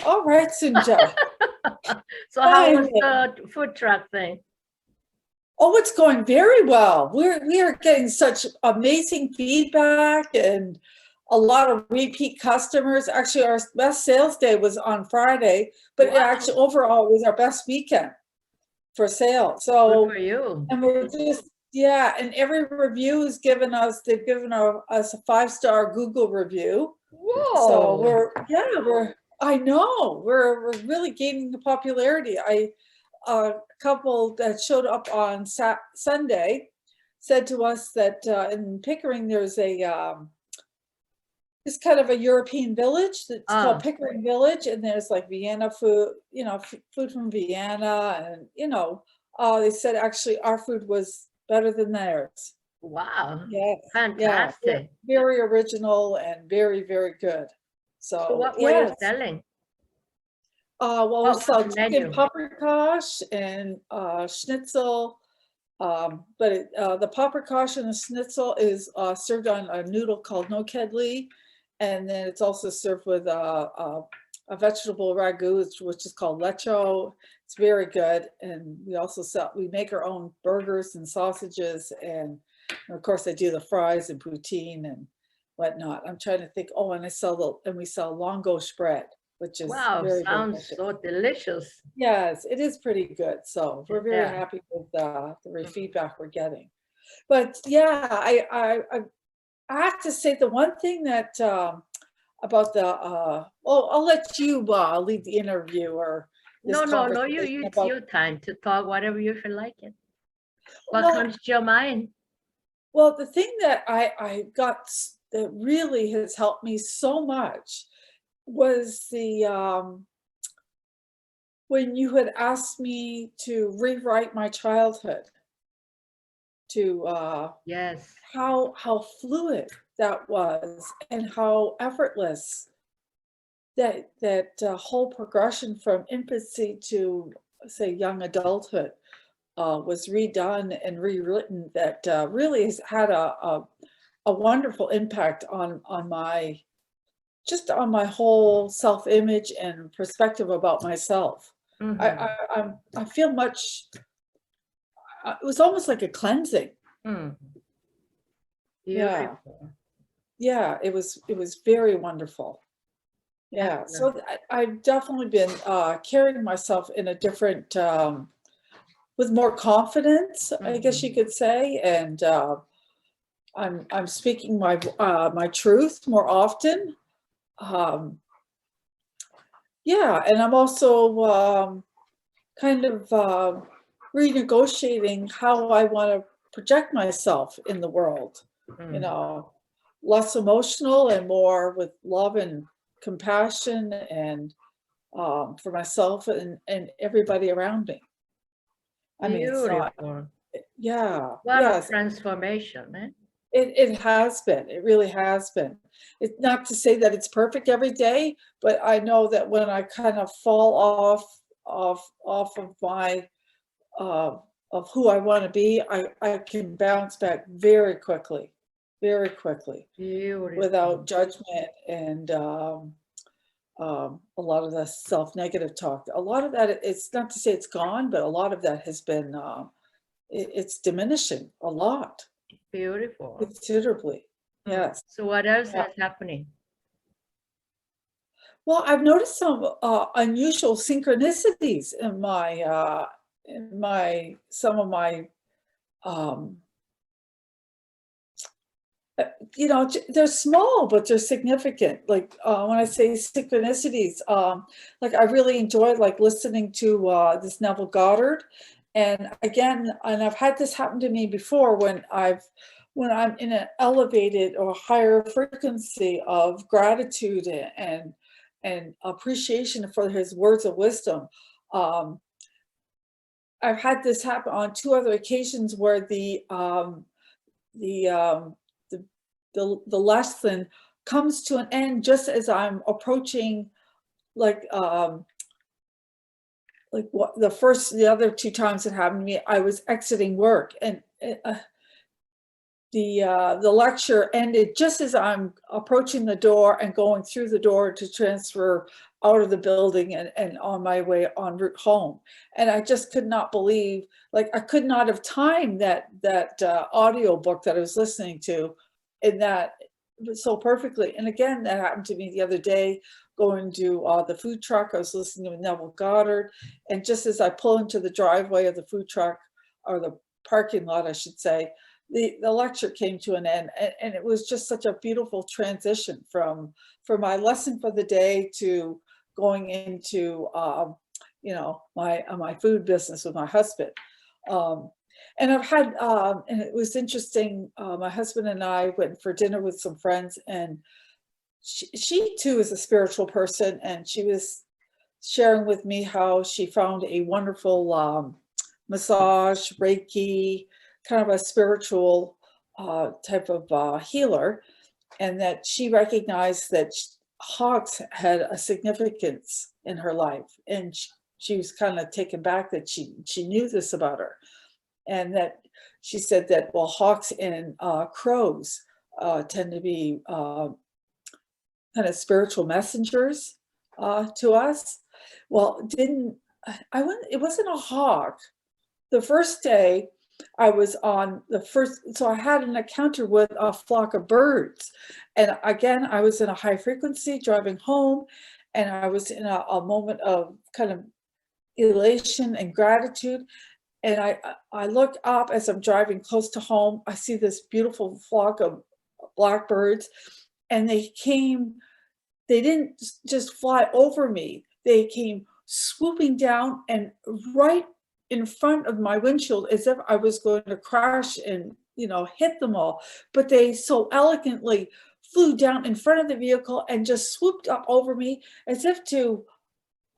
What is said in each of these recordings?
All right, Sunja. So how was the food truck thing? Oh, it's going very well. We are getting such amazing feedback and a lot of repeat customers. Actually, our best sales day was on Friday, but it Wow, actually overall was our best weekend for sales. good So, for you. and we're just, yeah, and every review has given us, they've given us a 5-star Google review. So Whoa. I know, we're really gaining the popularity. A couple that showed up on Sunday said to us that in Pickering there's it's kind of a European village that's called Oh, Pickering Village, and there's like Vienna food, food from Vienna, and they said actually our food was better than theirs. wow. Yeah, yeah, Fantastic. very original and very, very good. So So what were you yes, selling? well, we What was sell the chicken menu? paprikash and schnitzel. But the paprikash and the schnitzel is served on a noodle called no kedli, and then it's also served with a vegetable ragu, which is called lecho. It's very good, and we make our own burgers and sausages, and of course I do the fries and poutine and whatnot. I'm trying to think. Oh, and we sell longo spread, which is Wow, very sounds delicious. so delicious. Yes, it is pretty good. So we're very Yeah. happy with the feedback we're getting. But yeah, I have to say the one thing that about well, I'll let you lead the interview or this No, no, no, conversation it's about, your time to talk whatever you feel like it. What well, comes to your mind? well, the thing that I got that really has helped me so much was the when you had asked me to rewrite my childhood, to Yes. how fluid that was and how effortless that whole progression from infancy to, say, young adulthood was redone and rewritten, that really has had a wonderful impact on my, just on my whole self-image and perspective about myself. Mm-hmm. I feel much, it was almost like a cleansing. Mm. Yeah, Beautiful. yeah, it was very wonderful. Yeah, Excellent. so I've definitely been carrying myself in a different, with more confidence, I guess you Mm-hmm. could say, and I'm speaking my truth more often. Um, yeah, and I'm also kind of renegotiating how I want to project myself in the world. You Mm. know, less emotional and more with love and compassion and for myself and everybody around me. I mean, it's not, Beautiful. yeah, What a yes, transformation, eh? it has been. It really has been. It's not to say that it's perfect every day, but I know that when I kind of fall off of my uh, of who I want to be, I can bounce back very quickly, Beautiful. without judgment and a lot of the self-negative talk. A lot of that, it's not to say it's gone, but a lot of that has been, it's diminishing a lot, Beautiful. considerably. Mm. Yes. So what else Yeah. is happening? Well, I've noticed some unusual synchronicities in my some of my um, they're small, but they're significant. Like when I say synchronicities, like I really enjoyed like listening to this Neville Goddard, and again, and I've had this happen to me before when I'm in an elevated or higher frequency of gratitude and appreciation for his words of wisdom. Um, I've had this happen on two other occasions where the um, the the lesson comes to an end just as I'm approaching, like what the other two times it happened to me, I was exiting work, and the lecture ended just as I'm approaching the door and going through the door to transfer out of the building and on my way en route home. And I just could not believe, like, I could not have timed that audio book that I was listening to in that so perfectly. And again, that happened to me the other day going to the food truck. I was listening to Neville Goddard, and just as I pull into the driveway of the food truck, or the parking lot, I should say, the lecture came to an end, and it was just such a beautiful transition from my lesson for the day to going into you know, my food business with my husband. And I've had and it was interesting, my husband and I went for dinner with some friends, and she too is a spiritual person, and she was sharing with me how she found a wonderful massage, Reiki, kind of a spiritual type of healer, and that she recognized that hawks had a significance in her life, and she was kind of taken back that she knew this about her, and that she said that, well, hawks and crows tend to be kind of spiritual messengers to us. Well, it wasn't a hawk. The first day I was on so I had an encounter with a flock of birds. And again, I was in a high frequency driving home, and I was in a moment of kind of elation and gratitude. And I look up as I'm driving close to home. I see this beautiful flock of blackbirds, and they didn't just fly over me. They came swooping down and right in front of my windshield, as if I was going to crash and, you know, hit them all. But they so elegantly flew down in front of the vehicle and just swooped up over me, as if to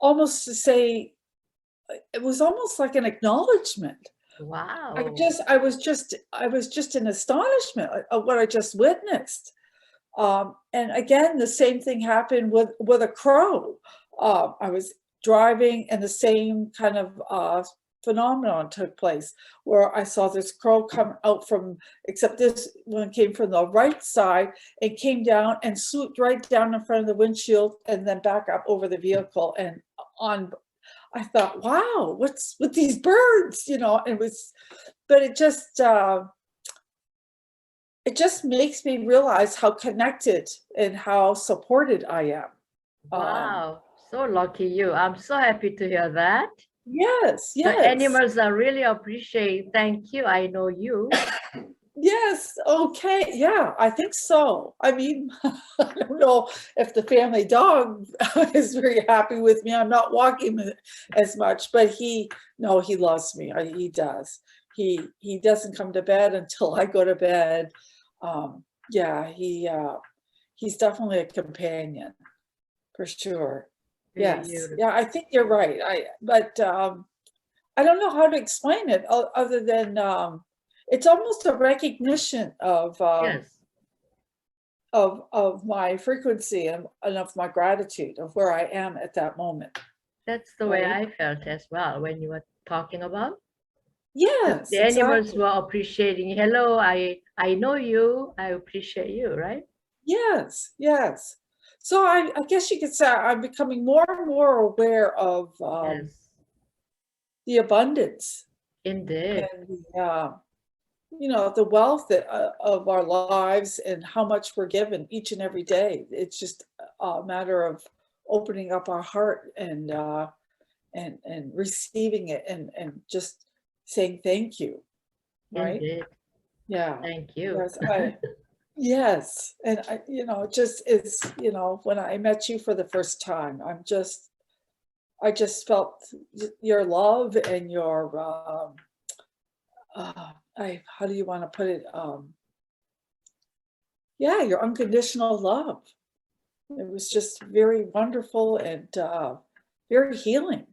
almost to say, it was almost like an acknowledgement. Wow. I was just in astonishment of what I just witnessed. And again, the same thing happened with a crow. I was driving, and the same kind of phenomenon took place, where I saw this crow come out from, except this one came from the right side, and came down and swooped right down in front of the windshield, and then back up over the vehicle and on. I thought, wow, what's with these birds? You know, but it just makes me realize how connected and how supported I am. Wow, so lucky you. I'm so happy to hear that. Yes, The yes. animals are really appreciate. Thank you. I know you. Yes, okay, yeah, I think so. I mean, I don't know if the family dog is very happy with me. I'm not walking as much, but he loves me. He does. He doesn't come to bed until I go to bed. Yeah, he's definitely a companion, for sure. Very Yes, beautiful. yeah, I think you're right. But I don't know how to explain it other than it's almost a recognition of Yes, of my frequency and of my gratitude of where I am at that moment. that's the way Right? I felt as well when you were talking about. Yes, The animals exactly. were appreciating. Hello, I know you. I appreciate you, right? Yes, yes. So I guess you could say I'm becoming more and more aware of Yes, the abundance indeed. and you know, the wealth of our lives and how much we're given each and every day. It's just a matter of opening up our heart and receiving it and just saying thank you, right? Indeed. Yeah. Thank you. Yes, yes. And you know, just is, you know, when I met you for the first time, I just felt your love and your how do you want to put it? Yeah, your unconditional love. It was just very wonderful and very healing,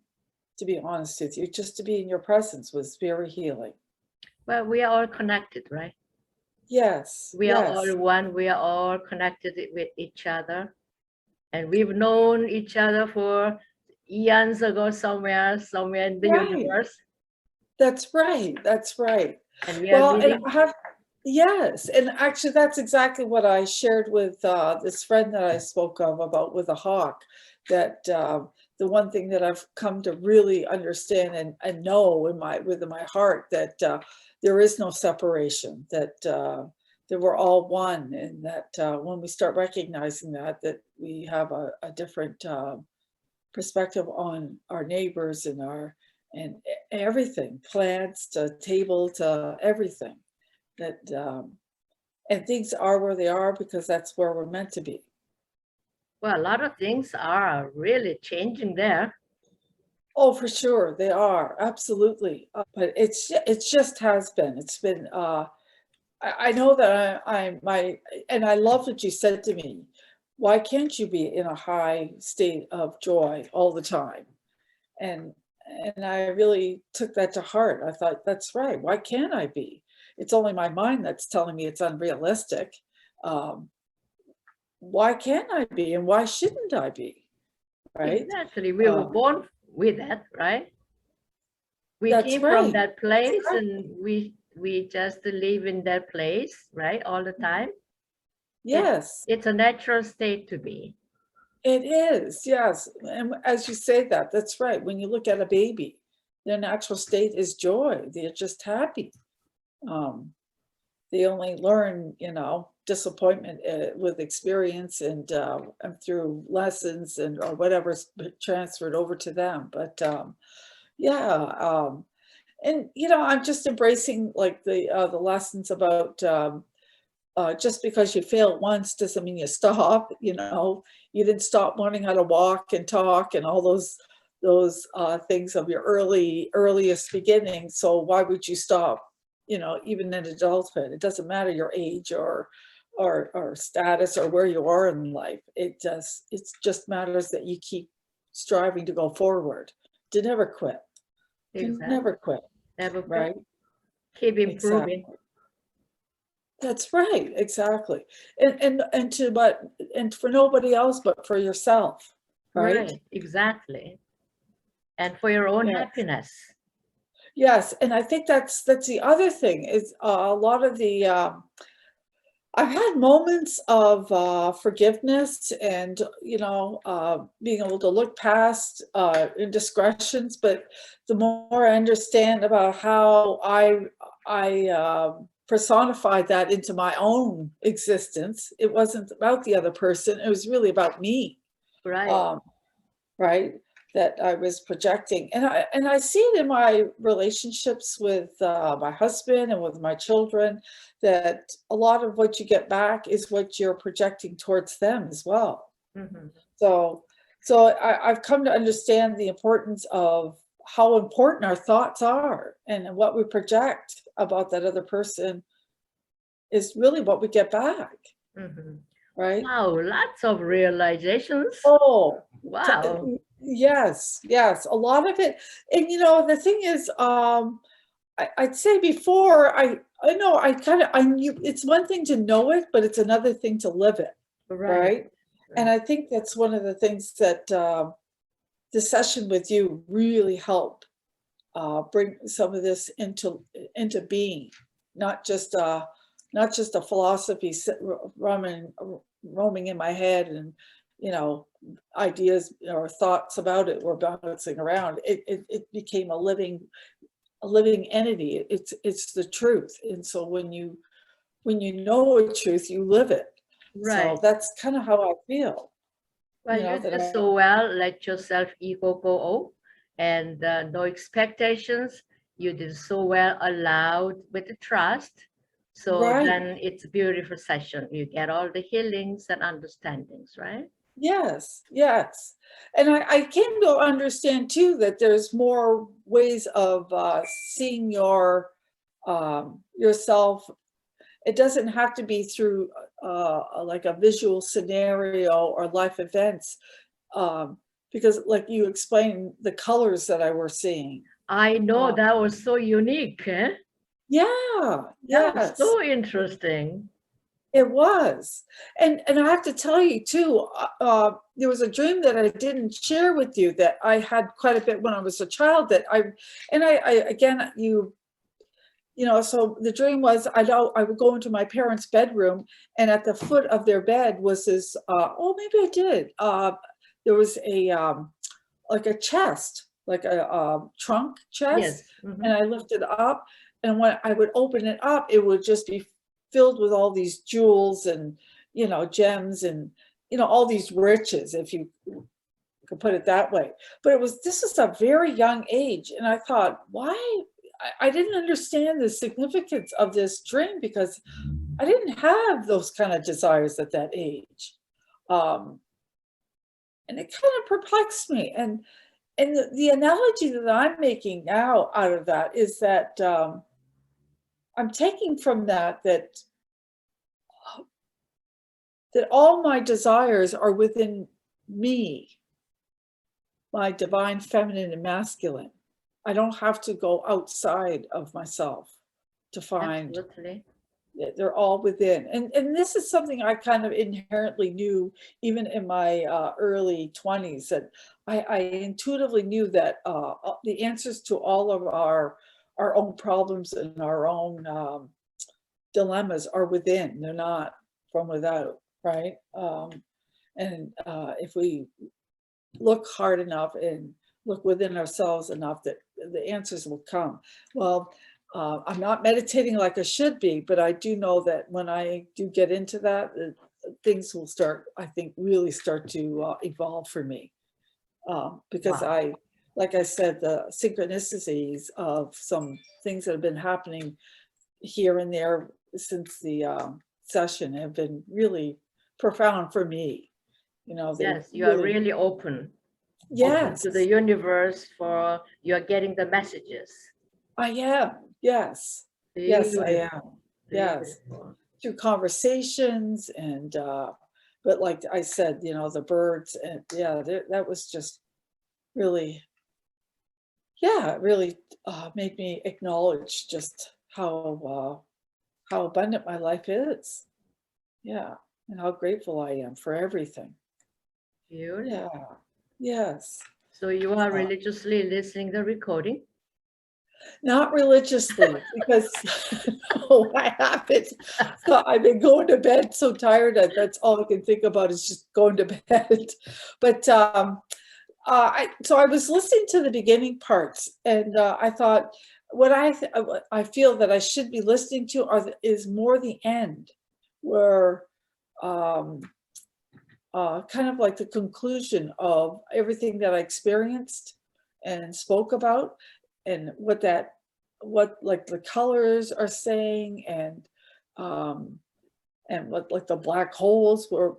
to be honest with you. Just to be in your presence was very healing. Well, we are all connected, right? Yes, We are all yes, one. We are all connected with each other. And we've known each other for eons ago somewhere in the right. universe. That's right. That's right. And we are Well, and meeting. Yes, and actually that's exactly what I shared with this friend that I spoke of about with a hawk, that the one thing that I've come to really understand and know in within my heart, that there is no separation, that we're all one, and that when we start recognizing that we have a different perspective on our neighbors and and everything, plants to table to everything, that and things are where they are because that's where we're meant to be. Well, a lot of things are really changing there. Oh, for sure, they are, absolutely. But it just has been. It's been. I know that and I love what you said to me. Why can't you be in a high state of joy all the time? And and I really took that to heart. I thought, that's right. Why can't I be? It's only my mind that's telling me it's unrealistic. Um, why can't I be, and why shouldn't I be? Right? Exactly. We were born with that, right? We That's came from right. that place and we just live in that place, right? All the time. Yes, It's a natural state to be. it is. Yes. And as you say that, that's right. When you look at a baby, their natural state is joy. They're just happy. Um, they only learn, disappointment with experience and through lessons and or whatever's transferred over to them. But yeah, and I'm just embracing like the lessons about just because you fail once doesn't mean you stop. You didn't stop learning how to walk and talk and all those things of your earliest beginnings. So why would you stop? Even in adulthood, it doesn't matter your age or status or where you are in life. It just matters that you keep striving to go forward, to never quit, to Exactly. never quit. Never quit. Right? Keep Exactly. improving. That's right, exactly. And for nobody else but for yourself, right? Right. Exactly. And for your own Yeah. happiness. Yes, and I think that's the other thing is a lot of the I've had moments of forgiveness and being able to look past indiscretions, but the more I understand about how I personified that into my own existence, it wasn't about the other person; it was really about me. Right. Um, right? That I was projecting. And I see it in my relationships with my husband and with my children, that a lot of what you get back is what you're projecting towards them as well. Mhm. So I've come to understand the importance of how important our thoughts are, and what we project about that other person is really what we get back, Mhm. right? Wow, lots of realizations. Oh, Wow. yes, yes, a lot of it. And the thing is, I'd say before, I know I knew it's one thing to know it, but it's another thing to live it, Right. right? And I think that's one of the things that the session with you really helped bring some of this into being, not just a philosophy roaming in my head, and you know ideas or thoughts about it were bouncing around. It became a living entity. It's the truth, and so when you know a truth, you live it. So Right. that's kind of how I feel. Well, you That do I so well. Let yourself ego go and no expectations. You did so well, allowed with the trust. So right. then it's a beautiful session. You get all the healings and understandings, right? Yes, yes. And I came to understand too that there's more ways of seeing yourself. It doesn't have to be through like a visual scenario or life events, um, because like you explained the colors that I were seeing. I know Uh, that was so unique. Eh? yeah, That was yes. so interesting. It was. And I have to tell you too, there was a dream that I didn't share with you that I had quite a bit when I was a child, that I again, you know, so the dream was I would go into my parents' bedroom, and at the foot of their bed was this, oh, maybe I did. There was a, like a chest, like a trunk chest, Yes. Mhm. and I lifted up, and when I would open it up, it would just be filled with all these jewels and, you know, gems and, you know, all these riches, if you could put it that way. But this is a very young age, and I thought, why? I didn't understand the significance of this dream because I didn't have those kind of desires at that age. Um, and it kind of perplexed me. And the analogy that I'm making now out of that is that I'm taking from that all my desires are within me, my divine feminine and masculine. I don't have to go outside of myself to find. Absolutely. They're all within. And this is something I kind of inherently knew even in my early 20s, that I intuitively knew that the answers to all of our own problems and our own dilemmas are within. They're not from without, right? And if we look hard enough and look within ourselves enough, that the answers will come. Well, I'm not meditating like I should be, but I do know that when I do get into that, things will start, I think, really start to evolve for me. Because Wow. like I said, the synchronicities of some things that have been happening here and there since the session have been really profound for me. You know, they Yes, you are really, really open yes, to the universe for you're getting the messages. I am. Yes. Yes, I am. Beautiful. Yes. Beautiful. Through conversations and but like I said, you know, the birds and yeah, that was just really, yeah, it really made me acknowledge just how abundant my life is. Yeah. And how grateful I am for everything. Beautiful. Yeah. Yes. So you are Uh, religiously listening the recording? Not religiously, because no, I haven't. So I've been going to bed so tired that that's all I can think about is just going to bed. But so I was listening to the beginning parts, and I thought what I feel that I should be listening to is more the end, where um, kind of like the conclusion of everything that I experienced and spoke about, and what like the colors are saying, um, and what like the black holes were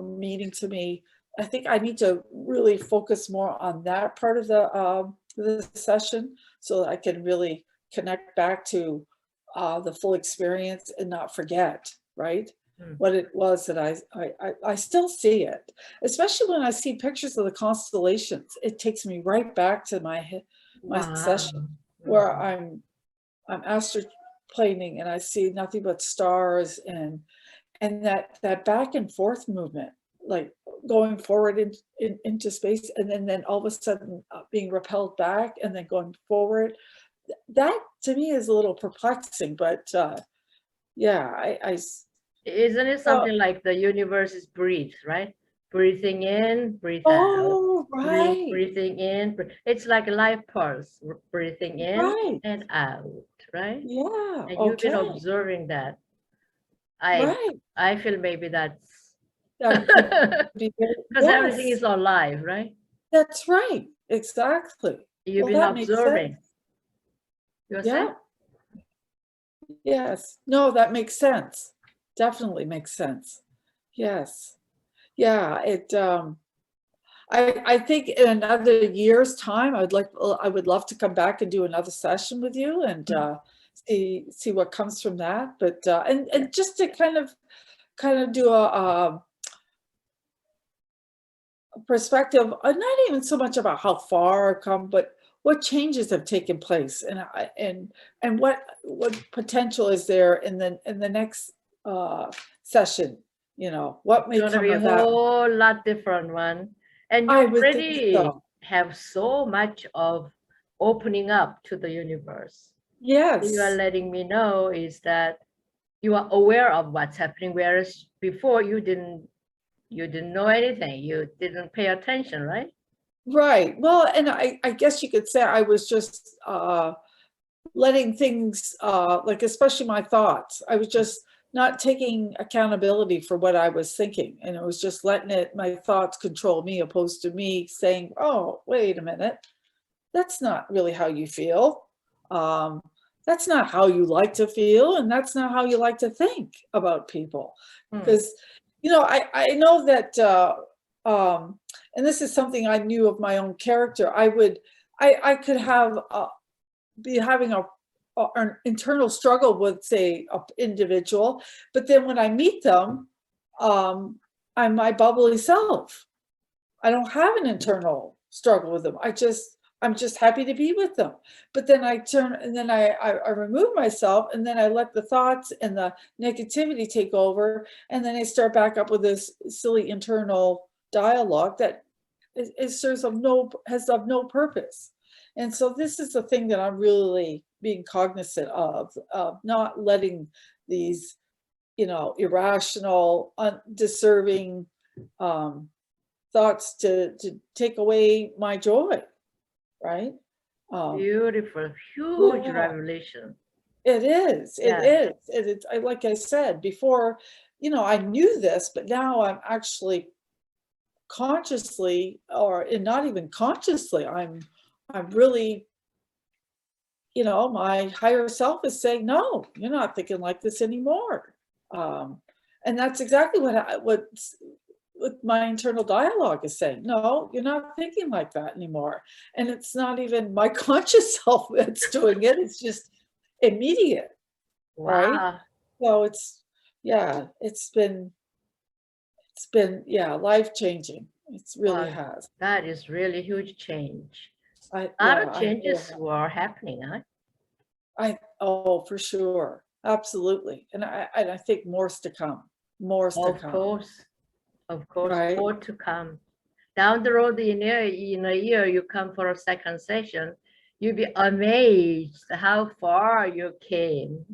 meaning to me. I think I need to really focus more on that part of the session so that I can really connect back to the full experience and not forget, right? Mm. What it was that I still see it, especially when I see pictures of the constellations. It takes me right back to my Wow. session where Mhm. I'm astroplaning and I see nothing but stars and that back and forth movement, like going forward into space and then all of a sudden being repelled back and then going forward. That to me is a little perplexing, but yeah, Isn't it well, something like the universe is breathe, right? Breathing in, breathe out. oh, right, Breathing in. It's like a life pulse. Breathing in right, and out, right? yeah, And you've been okay, observing that. I right. I feel maybe that's That could be very, because everything yes, is alive, right? that's right, exactly. You've Well, been that makes sense. observing. You're saying? Yeah, yes. No, that makes sense. Definitely makes sense. Yes. Yeah, I think in another year's time, I would love to come back and do another session with you and Mm. see what comes from that. But Yeah. and just to kind of do a perspective, not even so much about how far I've come, but what changes have taken place, and what potential is there in the next session? You know, what It's may gonna come be a of that? whole lot different one. And you I would think already so. have so much of opening up to the universe. You are Yes. letting me know is that you are aware of what's happening, whereas before you didn't know anything. You didn't pay attention, right? Right. Well, and I guess you could say I was just letting things, like especially my thoughts, I was just not taking accountability for what I was thinking. And it was just letting my thoughts control me, opposed to me saying, oh, wait a minute, that's not really how you feel. Um, that's not how you like to feel, and that's not how you like to think about people. Hmm. Because, I know that, and this is something I knew of my own character. I could be having an internal struggle with, say, an individual, but then when I meet them, I'm my bubbly self. I don't have an internal struggle with them. I'm just happy to be with them. But then I turn and then I remove myself, and then I let the thoughts and the negativity take over. And then I start back up with this silly internal dialogue that has of no purpose. And so this is the thing that I'm really being cognizant of not letting these, irrational, undeserving, thoughts to take away my joy, right? Beautiful, huge Yeah, revelation. it is. It Yeah. is. Like I said before, I knew this, but now I'm actually consciously, and not even consciously, I'm really, my higher self is saying, no, you're not thinking like this anymore. And that's exactly what my internal dialogue is saying. No, you're not thinking like that anymore. And it's not even my conscious self that's doing it. It's just immediate, right? Wow. So yeah, yeah, life changing. It really Wow. has. That is really huge change. A lot Yeah, of I know changes were happening, huh? oh, for sure. Absolutely. And I think more's to come. More's to Of come. course. Of course, Right? more to come. Down the road in a year, you come for a second session, you'll be amazed how far you came.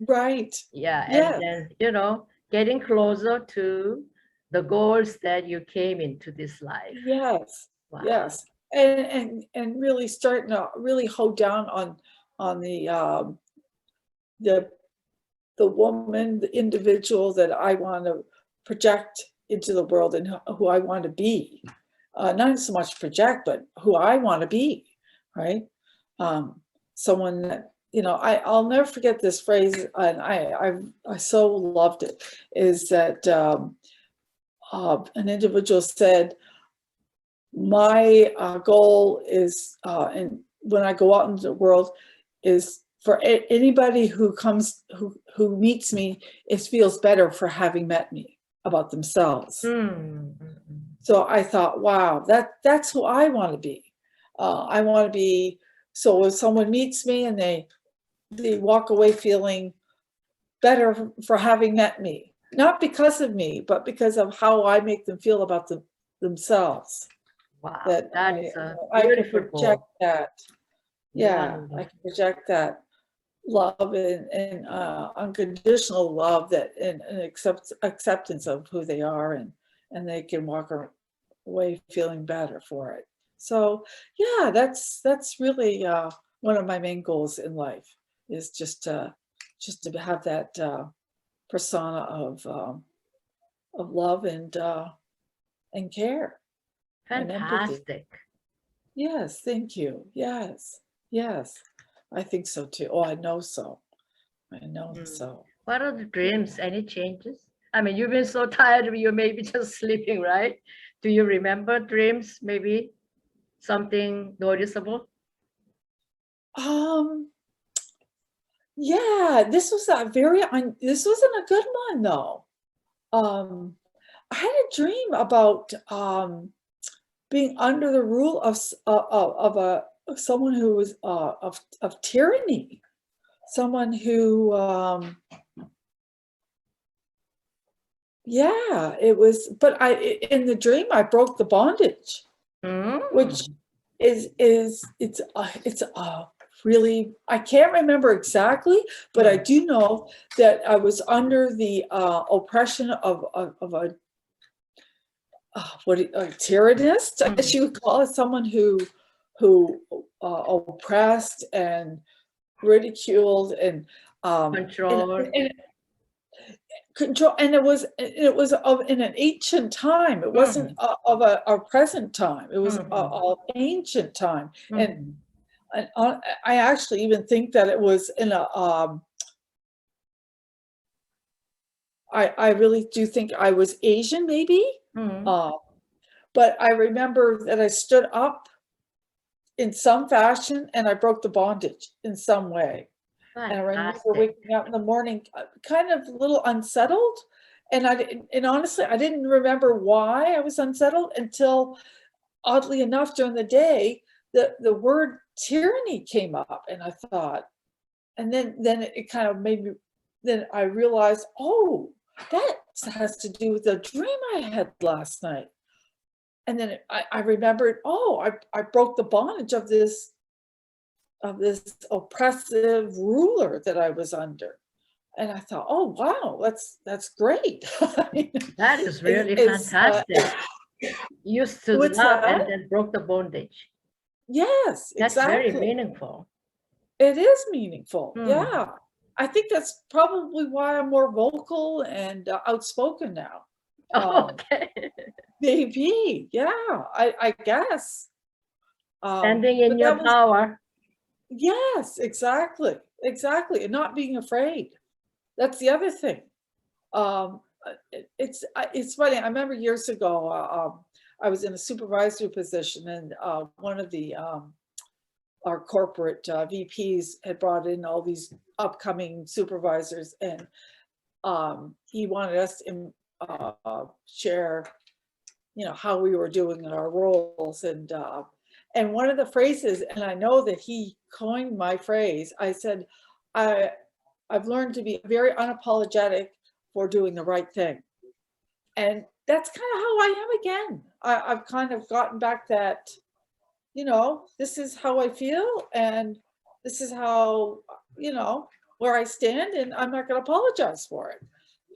Right. Yeah, and Yes. then, getting closer to the goals that you came into this life. Yes, Wow. yes. And really starting to really hold down on the the woman, the individual that I want to project into the world, and who I want to be. Not so much project, but who I want to be, right? Someone that, I'll never forget this phrase, and I so loved it, is that an individual said, my goal is, and when I go out into the world, is for anybody who meets me, it feels better for having met me about themselves. Hmm. So I thought, wow, that's who I want to be. I want to be, so if someone meets me and they walk away feeling better for having met me, not because of me, but because of how I make them feel about themselves. Wow, That that's a I can beautiful project goal. that. Yeah, I Wonderful. can project that love and unconditional love, that and acceptance of who they are, and they can walk away feeling better for it. So yeah, that's really one of my main goals in life, is just to have that persona of love and care and empathy. Fantastic. Yes, thank you. Yes, yes. I think so too. Oh, I know so. I know Hmm. so. What are the dreams? Any changes? I mean, you've been so tired, you may be just sleeping, right? Do you remember dreams? Maybe something noticeable? Um, yeah, this was a this wasn't a good one though. I had a dream about being under the rule of someone who was of tyranny, someone who yeah, it was, but in the dream I broke the bondage, which Mm. it's a really, I can't remember exactly, but I do know that I was under the oppression of a a tyrannist, I guess you would call it, someone who oppressed and ridiculed and Control. and control, and it was of in an ancient time. It wasn't of a present time. It was a ancient time, and I actually even think that it was in a I really do think I was Asian, maybe. But I remember that I stood up in some fashion and I broke the bondage in some way. And I remember waking up in the morning kind of a little unsettled. And honestly, I didn't remember why I was unsettled until, oddly enough, during the day, the word tyranny came up, and I thought, and then it kind of made me, then I realized, oh, that has to do with the dream I had last night. And then I remembered, oh, I broke the bondage of this oppressive ruler that I was under. And I thought, oh, wow, that's great. That is really fantastic. You stood up and then broke the bondage. Yes, that's exactly. Very meaningful. It is meaningful. Yeah. I think that's probably why I'm more vocal and outspoken now. Okay. Maybe. Yeah, I guess. Standing in your power. Yes, exactly. Exactly. And not being afraid. That's the other thing. It's funny. I remember years ago, I was in a supervisory position, and one of the our corporate VPs had brought in all these upcoming supervisors, and he wanted us to share, how we were doing in our roles, and one of the phrases, and I know that he coined my phrase. I said, I've learned to be very unapologetic for doing the right thing. And that's kind of how I am again. I've kind of gotten back that, this is how I feel, and this is how, where I stand, and I'm not going to apologize for it.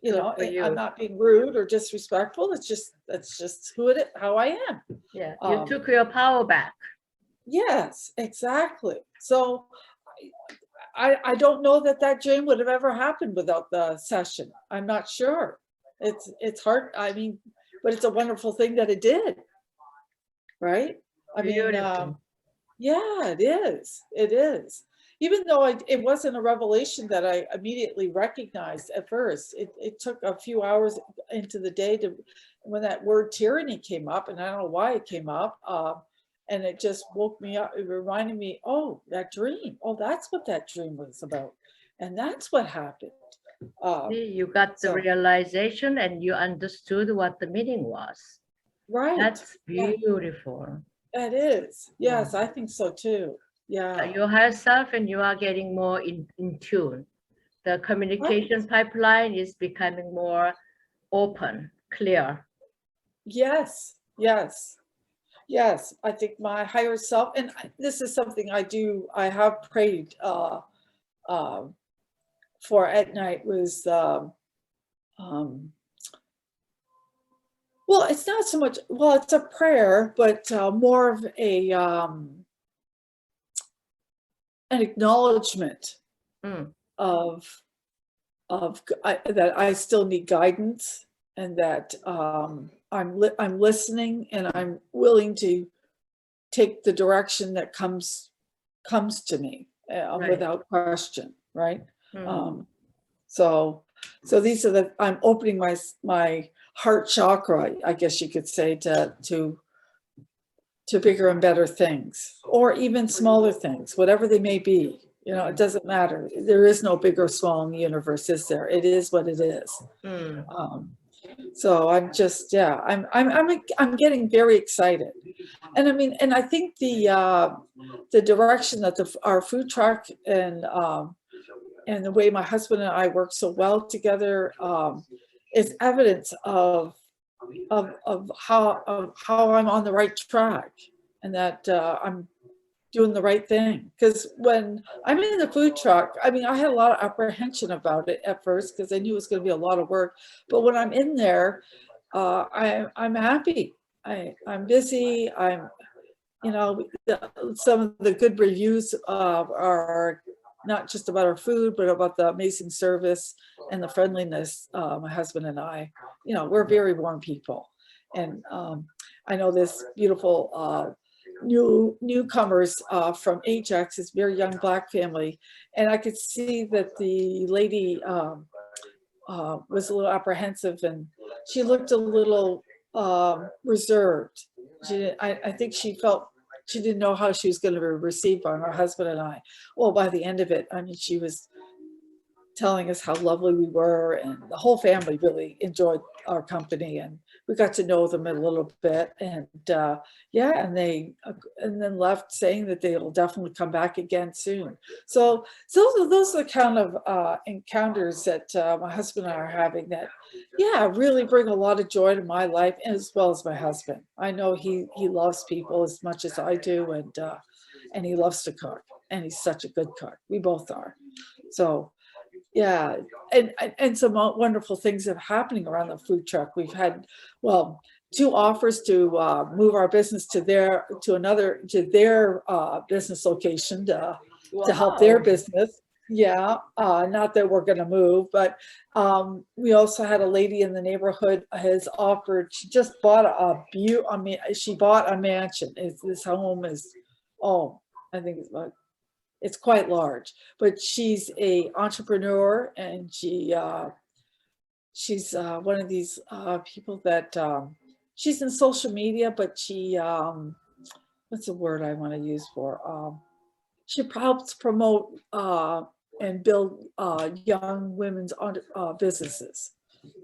I'm not being rude or disrespectful. That's just how I am. Yeah, you took your power back. Yes, exactly. So I don't know that dream would have ever happened without the session. I'm not sure. It's hard. I mean, but it's a wonderful thing that it did. Right? I mean, yeah, it is. It is. Even though it wasn't a revelation that I immediately recognized at first, it took a few hours into the day when that word tyranny came up, and I don't know why it came up. And it just woke me up. It reminded me, oh, that dream. Oh, that's what that dream was about. And that's what happened. You got the realization, and you understood what the meaning was. Right. That's beautiful. That is. Yes, I think so too. Yeah. Your higher self, and you are getting more in tune. The communication pipeline is becoming more open, clear. Yes, yes. Yes, I think my higher self, and this is something I have prayed for at night, was, well, it's not so much, well, it's a prayer, but more of an acknowledgement of that I still need guidance, and that I'm listening, and I'm willing to take the direction that comes to me without question, right? So these are I'm opening my heart chakra, I guess you could say, to bigger and better things, or even smaller things, whatever they may be. It doesn't matter. There is no big or small in the universe, is there? It is what it is. So I'm just, I'm getting very excited. And I mean, and I think the direction that our food truck and the way my husband and I work so well together is evidence of how I'm on the right track, and that doing the right thing. Because when I'm in the food truck, I mean, I had a lot of apprehension about it at first because I knew it was going to be a lot of work. But when I'm in there, I'm happy. I'm busy. You know, some of the good reviews are not just about our food, but about the amazing service and the friendliness. My husband and I, you know, we're very warm people. And I know this beautiful newcomers from Ajax, this very young Black family. And I could see that the lady was a little apprehensive, and she looked a little reserved. I think she felt she didn't know how she was going to be received by my husband and I. Well, by the end of it, I mean, she was telling us how lovely we were, and the whole family really enjoyed our company, and we got to know them a little bit. And yeah, and then left saying that they will definitely come back again soon. So those are the kind of encounters that my husband and I are having that, yeah, really bring a lot of joy to my life, as well as my husband. I know he loves people as much as I do, and he loves to cook, and he's such a good cook. We both are. So yeah, and some wonderful things are happening around the food truck. We've had, well, 2 offers to move our business to their business location to help their Wow. business. Yeah, not that we're going to move, but we also had a lady in the neighborhood has offered. She just bought she bought a mansion. This home is, oh, I think it's quite large, but she's a entrepreneur, and she's one of these people that she's in social media, but she what's the word I want to use for she helps promote and build young women's businesses.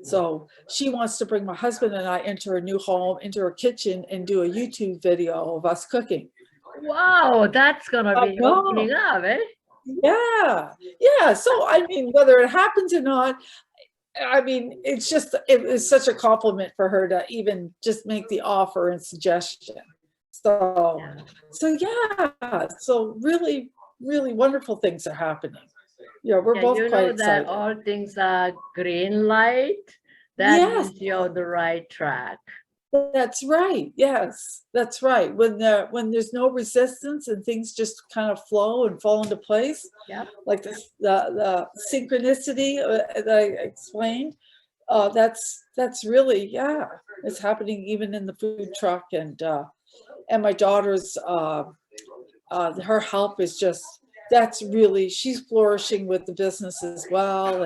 So she wants to bring my husband and I into her new home, into her kitchen, and do a YouTube video of us cooking. Wow, that's gonna be opening up, eh? Yeah, yeah. So I mean, whether it happens or not, I mean, it was such a compliment for her to even just make the offer and suggestion. So, Yeah. yeah, so really, really wonderful things are happening. Yeah, we're both You quite know that excited. all things are green light. That Yes, means you're on the right track. that's right. Yes, that's right. When there's no resistance and things just kind of flow and fall into place, Yep. like the synchronicity that I explained, that's really, yeah, it's happening even in the food truck. And my daughter's her help is just, that's really, she's flourishing with the business as well.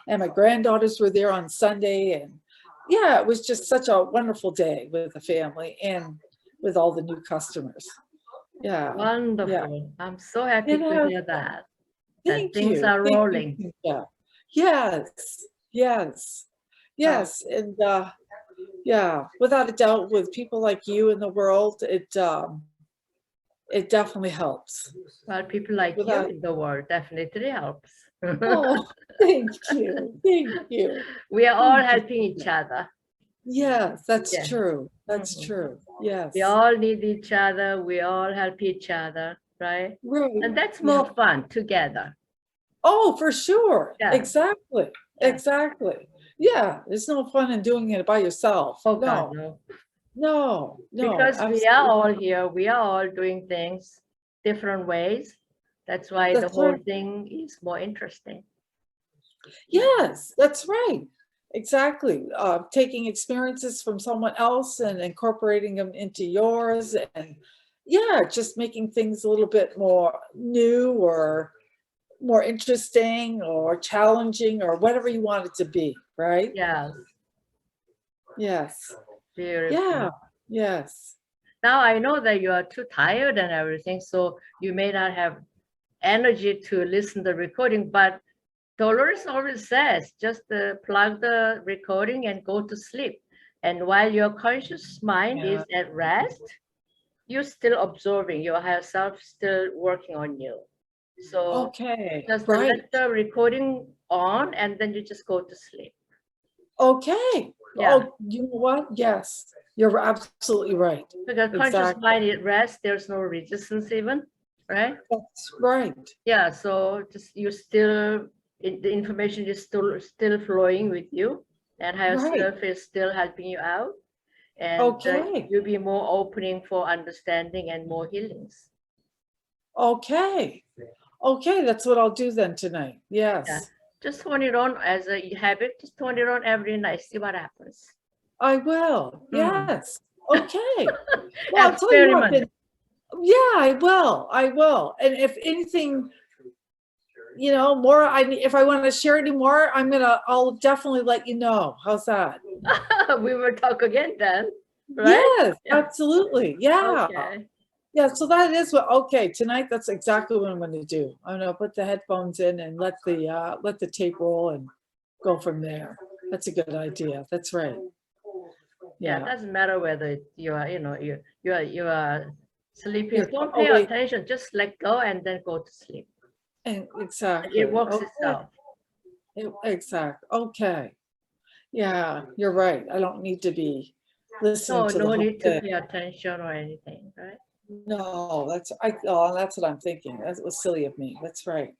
And my granddaughters were there on Sunday, and yeah, it was just such a wonderful day with the family and with all the new customers. Yeah. Wonderful. I'm so happy You to know, hear that. That thank things you. are Thank rolling. you. Yeah. Yes. Yes. Yes. And yeah, without a doubt, with people like you in the world, it definitely helps. Well, people like you Without, in the world definitely helps. oh, thank you. Thank you. We are all Thank you. helping each other. Yes, that's Yeah. true. That's Mhm. true. Yes. We all need each other. We all help each other, right? Right. And that's Yeah. more fun together. Oh, for sure. Yeah. Exactly. Yeah. Exactly. Yeah. There's no fun in doing it by yourself. Oh, God, No. no. No. Because we are Absolutely. all here. We are all doing things different ways. That's why the That's whole right. thing is more interesting. Yes, that's right. Exactly. Taking experiences from someone else and incorporating them into yours, and yeah, just making things a little bit more new or more interesting or challenging or whatever you want it to be, right? Yes, Yes. beautiful. Yeah. Yes. Now I know that you are too tired and everything, so you may not have energy to listen the recording, but Dolores always says, just plug the recording and go to sleep. And while your conscious mind is at rest, you're still observing, your higher self still working on you. So Okay. just Right. let the recording on and then you just go to sleep. Okay. Yeah. Oh, you know what? Yes. You're absolutely right. Because conscious Exactly. mind at rest, there's no resistance even. right? That's right. Yeah, so just you still, the information is still flowing with you, and higher Right. self is still helping you out, and Okay. you'll be more opening for understanding and more healings. Okay. Okay, that's what I'll do then tonight. Yeah, Yes, just turn it on as a habit. Just turn it on every night. See what happens. I will. Mm. Yes. Okay. Well, I'll tell you what, Experiment. yeah, I will. I will. And if anything, you know, more, if I want to share any more, I'll definitely let you know. How's that? We will talk again then, right? Yes, Yeah. absolutely. Yeah. Okay. Yeah, so that is what, okay, tonight, that's exactly what I'm going to do. I'm going to put the headphones in and let the tape roll and go from there. That's a good idea. That's right. Yeah, it Yeah. doesn't matter whether you are, you are sleeping. You're, Don't oh, pay wait, attention. Just let go and then go to sleep. and And exactly. it works Okay. itself. Exact. Okay. Yeah, you're right. I don't need to be listening No, to the no whole need to thing. pay attention or anything, right? No, that's what I'm thinking. That was silly of me. That's right.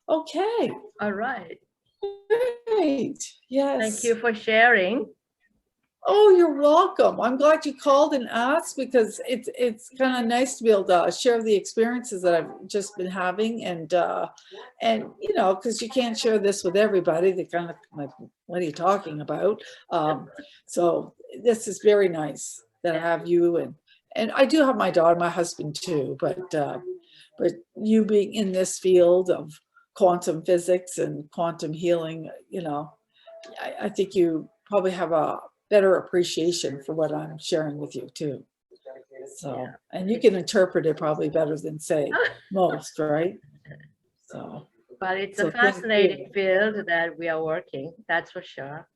Okay. All right. Great. Yes. Thank you for sharing. Oh, you're welcome. I'm glad you called and asked because it's kind of nice to be able to share the experiences that I've just been having and you know, because you can't share this with everybody. They kind of like, what are you talking about? So this is very nice that I have you and I do have my daughter, my husband too, but you being in this field of quantum physics and quantum healing, you know, I think you probably have a better appreciation for what I'm sharing with you too. So, Yeah. and you can interpret it probably better than say most, right? So, But it's a so thank fascinating you. field that we are working, that's for sure.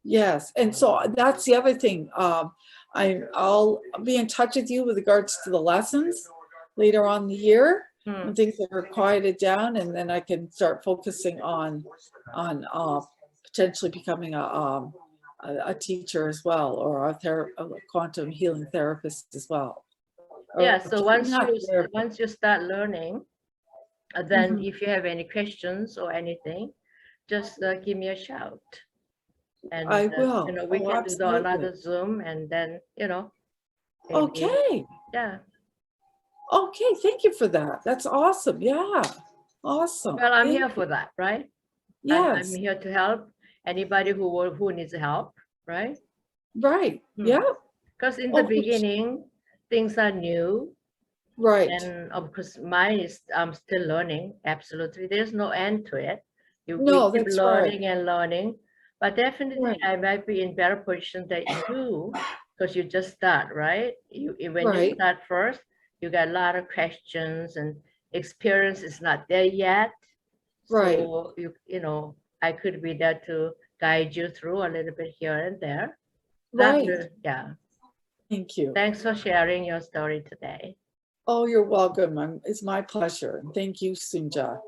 Yes, and so that's the other thing. I'll be in touch with you with regards to the lessons later on in the year when things are quieted down, and then I can start focusing on potentially becoming a teacher as well, or a quantum healing therapist as well. Yeah, Or so not therapist. once you start learning, then Mhm. if you have any questions or anything, just give me a shout. And I will. we Oh, can do absolutely. another Zoom, and then maybe, Okay. yeah. Okay. Thank you for that. That's awesome. Yeah. Awesome. Well, I'm Thank here you. for that, right? I'm Yes. here to help anybody who needs help, right? Right. Yeah. Because in the Oh, beginning, things are new, right. and of course, mine is I'm still learning. Absolutely, there's no end to it. We No, keep that's right. learning and learning, but definitely, Right. I might be in better position than you, because you just start, right? When you Right. start first, you got a lot of questions, and experience is not there yet. Right. So I could be there to guide you through a little bit here and there. Right. Yeah. Thank you. Thanks for sharing your story today. Oh, you're welcome. It's my pleasure. Thank you, Sunja.